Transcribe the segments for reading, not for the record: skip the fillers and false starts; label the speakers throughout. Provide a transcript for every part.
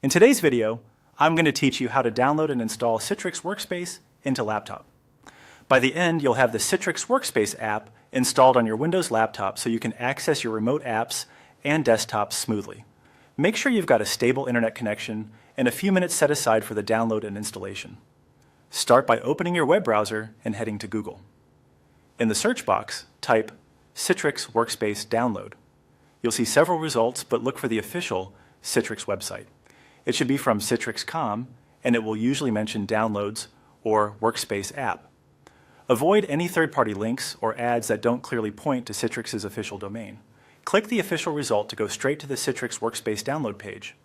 Speaker 1: In today's video, I'm going to teach you how to download and install Citrix Workspace into laptop. By the end, you'll have the Citrix Workspace app installed on your Windows laptop so you can access your remote apps and desktops smoothly. Make sure you've got a stable internet connection and a few minutes set aside for the download and installation. Start by opening your web browser and heading to Google. In the search box, type Citrix Workspace Download. You'll see several results, but look for the official Citrix website. It should be from Citrix.com, and it will usually mention Downloads or Workspace app. Avoid any third-party links or ads that don't clearly point to Citrix's official domain. Click the official result to go straight to the Citrix Workspace download page.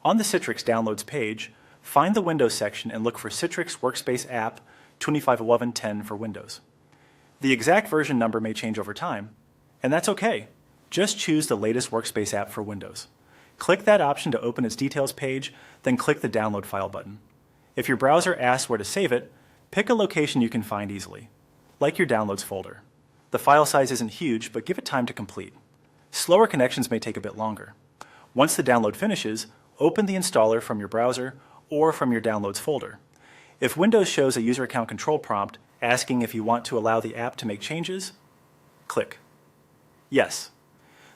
Speaker 1: On the Citrix Downloads page, find the Windows section and look for Citrix Workspace app 251110 for Windows. The exact version number may change over time, and that's okay. Just choose the latest Workspace app for Windows. Click that option to open its details page, then click the Download File button. If your browser asks where to save it, pick a location you can find easily, like your Downloads folder. The file size isn't huge, but give it time to complete. Slower connections may take a bit longer. Once the download finishes, open the installer from your browser or from your Downloads folder. If Windows shows a user account control prompt asking if you want to allow the app to make changes, click Yes.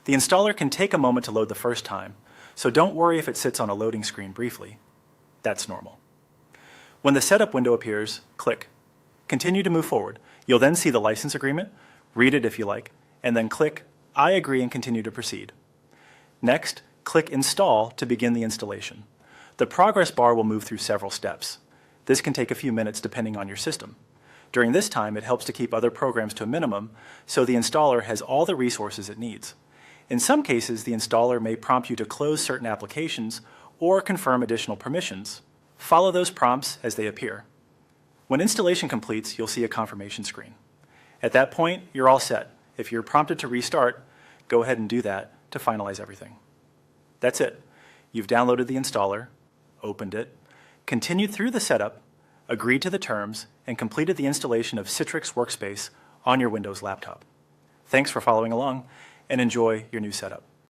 Speaker 1: The installer can take a moment to load the first time, so don't worry if it sits on a loading screen briefly. That's normal. When the setup window appears, click Continue to move forward. You'll then see the license agreement, read it if you like, and then click I agree and continue to proceed. Next, click Install to begin the installation. The progress bar will move through several steps. This can take a few minutes depending on your system. During this time, it helps to keep other programs to a minimum so the installer has all the resources it needs. In some cases, the installer may prompt you to close certain applications or confirm additional permissions. Follow those prompts as they appear. When installation completes, you'll see a confirmation screen. At that point, you're all set. If you're prompted to restart, go ahead and do that to finalize everything. That's it. You've downloaded the installer, opened it, continued through the setup, agreed to the terms, and completed the installation of Citrix Workspace on your Windows laptop. Thanks for following along, and enjoy your new setup.